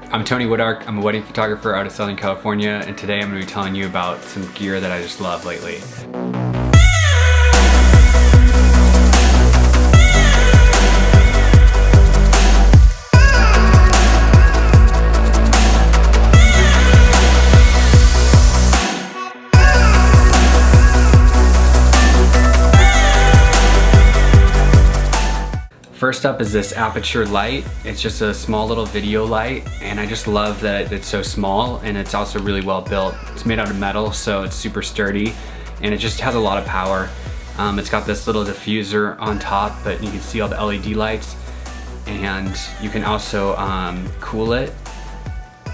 I'm Tony Woodark. I'm a wedding photographer out of Southern California, and today I'm going to be telling you about some gear that I just love lately. First up is this aperture light. It's just a small little video light, and I just love that it's so small, and it's also really well built. It's made out of metal, so it's super sturdy, and it just has a lot of power. It's got this little diffuser on top, but you can see all the LED lights, and you can also cool it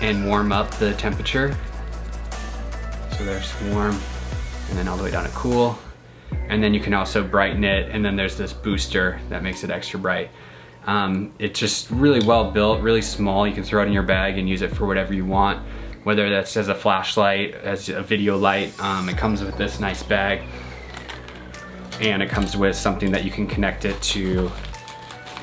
and warm up the temperature. So there's warm, and then all the way down to cool. And then you can also brighten it, and then there's this booster that makes it extra bright. It's just really well built, really small. You can throw it in your bag and use it for whatever you want, whether that's as a flashlight, as a video light. It comes with this nice bag, and it comes with something that you can connect it to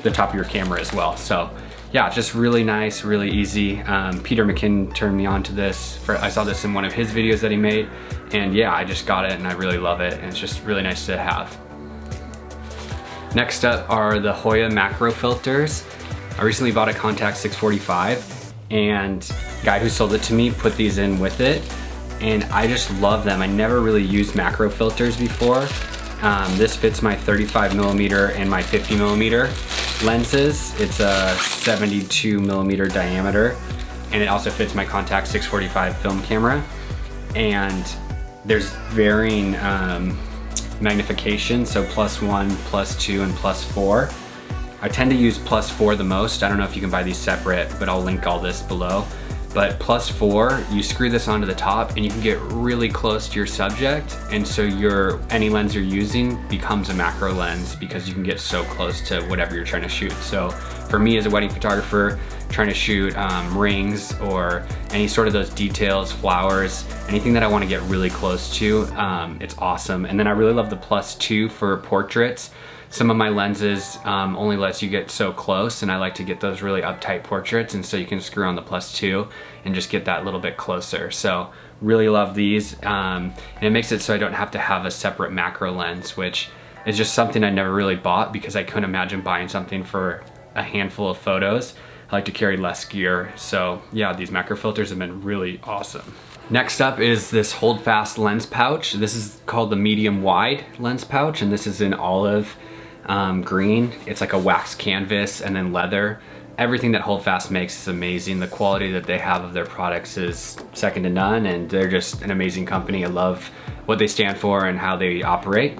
the top of your camera as well. So yeah, just really nice, really easy. Peter McKinn turned me on to this. I saw this in one of his videos that he made, and yeah, I just got it and I really love it, and it's just really nice to have. Next up are the Hoya macro filters. I recently bought a Contax 645, and the guy who sold it to me put these in with it, and I just love them. I never really used macro filters before. This fits my 35mm and my 50mm lenses. It's a 72mm diameter, and it also fits my Contax 645 film camera. And there's varying magnification, so +1, +2, and +4. I tend to use +4 the most. I don't know if you can buy these separate, but I'll link all this below. But +4, you screw this onto the top and you can get really close to your subject, and so any lens you're using becomes a macro lens because you can get so close to whatever you're trying to shoot. So for me as a wedding photographer, trying to shoot rings or any sort of those details, flowers, anything that I want to get really close to, it's awesome. And then I really love the +2 for portraits. Some of my lenses only lets you get so close, and I like to get those really uptight portraits, and so you can screw on the +2 and just get that little bit closer. So really love these, and it makes it so I don't have to have a separate macro lens, which is just something I never really bought because I couldn't imagine buying something for a handful of photos. I like to carry less gear, so yeah, these macro filters have been really awesome. Next up is this Holdfast lens pouch. This is called the medium wide lens pouch, and this is in olive green. It's like a wax canvas and then leather. Everything that Holdfast makes is amazing. The quality that they have of their products is second to none, and they're just an amazing company. I love what they stand for and how they operate.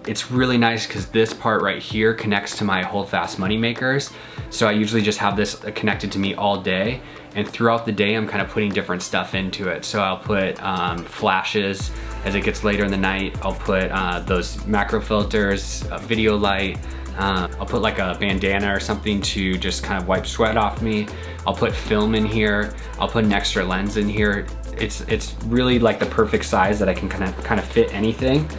It's really nice because this part right here connects to my Holdfast money makers. So I usually just have this connected to me all day, and throughout the day I'm kind of putting different stuff into it. So I'll put flashes. As it gets later in the night, I'll put those macro filters, a video light. I'll put like a bandana or something to just kind of wipe sweat off me. I'll put film in here. I'll put an extra lens in here. It's really like the perfect size that I can kind of fit anything.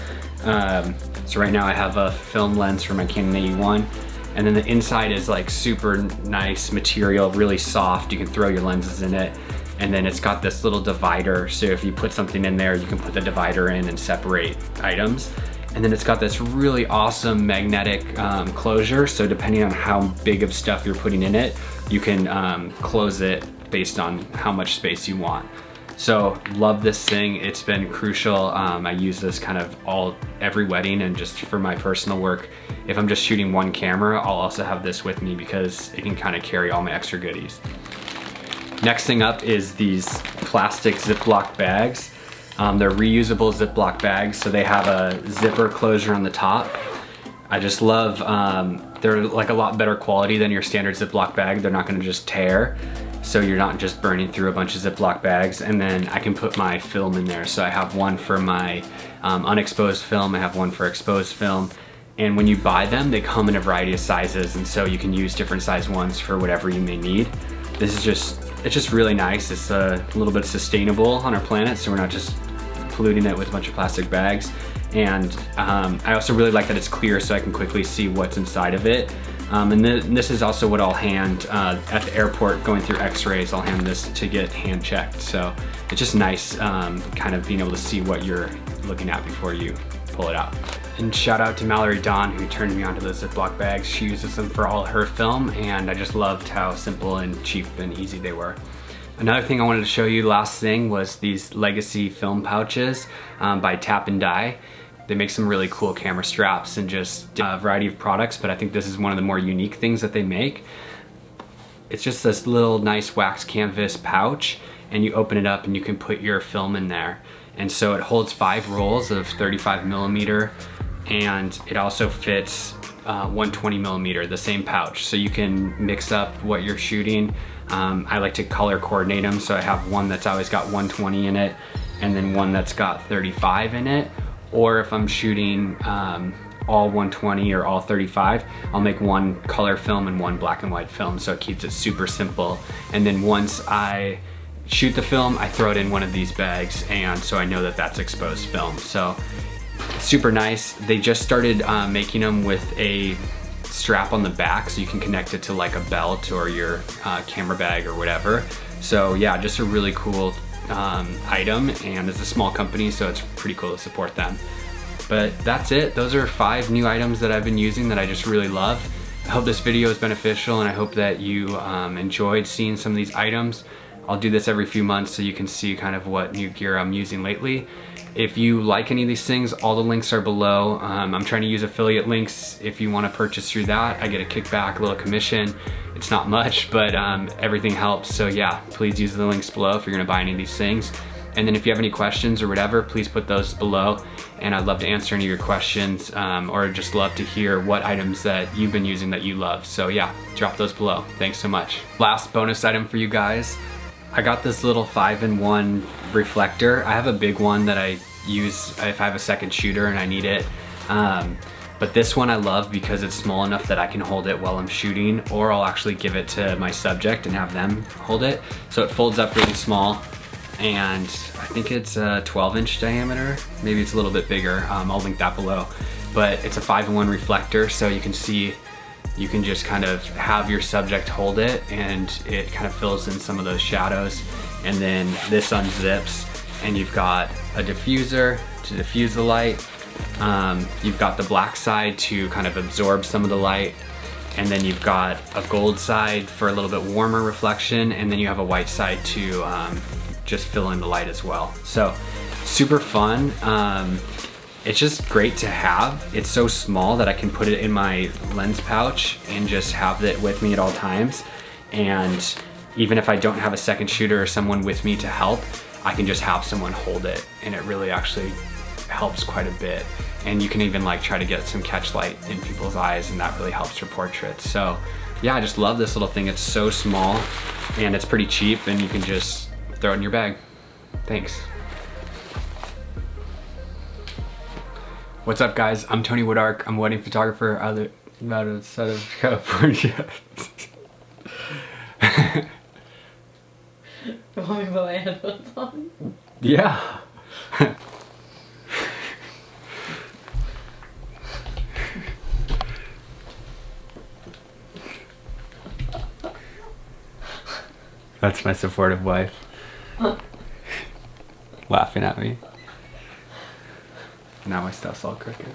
So right now I have a film lens for my Canon 81, and then the inside is like super nice material, really soft. You can throw your lenses in it. And then it's got this little divider, so if you put something in there, you can put the divider in and separate items. And then it's got this really awesome magnetic closure, so depending on how big of stuff you're putting in it, you can close it based on how much space you want. So love this thing. It's been crucial. I use this kind of every wedding, and just for my personal work. If I'm just shooting one camera, I'll also have this with me because it can kind of carry all my extra goodies. Next thing up is these plastic ziplock bags. They're reusable ziplock bags, so they have a zipper closure on the top. I just love, they're like a lot better quality than your standard ziplock bag. They're not gonna just tear, so you're not just burning through a bunch of ziplock bags. And then I can put my film in there. So I have one for my unexposed film, I have one for exposed film. And when you buy them, they come in a variety of sizes, and so you can use different size ones for whatever you may need. It's just really nice. It's a little bit sustainable on our planet, so we're not just polluting it with a bunch of plastic bags. And I also really like that it's clear, so I can quickly see what's inside of it. And this is also what I'll hand at the airport going through x-rays. I'll hand this to get hand checked. So it's just nice kind of being able to see what you're looking at before you pull it out. And shout out to Mallory Dawn, who turned me onto those Ziploc bags. She uses them for all her film, and I just loved how simple and cheap and easy they were. Another thing I wanted to show you, last thing, was these Legacy film pouches by Tap and Die. They make some really cool camera straps and just a variety of products, but I think this is one of the more unique things that they make. It's just this little nice wax canvas pouch, and you open it up and you can put your film in there. And so it holds 5 rolls of 35mm, and it also fits 120mm, the same pouch. So you can mix up what you're shooting. I like to color coordinate them, so I have one that's always got 120 in it, and then one that's got 35 in it. Or if I'm shooting all 120 or all 35, I'll make one color film and one black and white film, so it keeps it super simple. And then once I shoot the film, I throw it in one of these bags, and so I know that that's exposed film. So super nice. They just started making them with a strap on the back, so you can connect it to like a belt or your camera bag or whatever. So yeah, just a really cool item, and it's a small company, so it's pretty cool to support them. But that's it. Those are 5 new items that I've been using that I just really love. I hope this video is beneficial, and I hope that you enjoyed seeing some of these items. I'll do this every few months so you can see kind of what new gear I'm using lately. If you like any of these things, all the links are below. I'm trying to use affiliate links. If you want to purchase through that, I get a kickback, a little commission. It's not much, but everything helps. So yeah, please use the links below if you're gonna buy any of these things. And then if you have any questions or whatever, please put those below, and I'd love to answer any of your questions, or just love to hear what items that you've been using that you love. So yeah, drop those below. Thanks so much. Last bonus item for you guys. I got this little 5-in-1 reflector. I have a big one that I use if I have a second shooter and I need it. But this one I love because it's small enough that I can hold it while I'm shooting, or I'll actually give it to my subject and have them hold it. So it folds up really small, and I think it's a 12-inch diameter. Maybe it's a little bit bigger. I'll link that below. But it's a 5-in-1 reflector, so you can see, you can just kind of have your subject hold it, and it kind of fills in some of those shadows. And then this unzips, and you've got a diffuser to diffuse the light. You've got the black side to kind of absorb some of the light, and then you've got a gold side for a little bit warmer reflection, and then you have a white side to just fill in the light as well. So super fun. It's just great to have. It's so small that I can put it in my lens pouch and just have it with me at all times. And even if I don't have a second shooter or someone with me to help, I can just have someone hold it, and it really actually helps quite a bit. And you can even like try to get some catch light in people's eyes, and that really helps your portraits. So yeah, I just love this little thing. It's so small and it's pretty cheap, and you can just throw it in your bag. Thanks. What's up guys, I'm Tony Woodark. I'm a wedding photographer out of Southern California. You want me to put my headphones on? Yeah. That's my supportive wife. Laughing at me. Now my stuff's all crooked.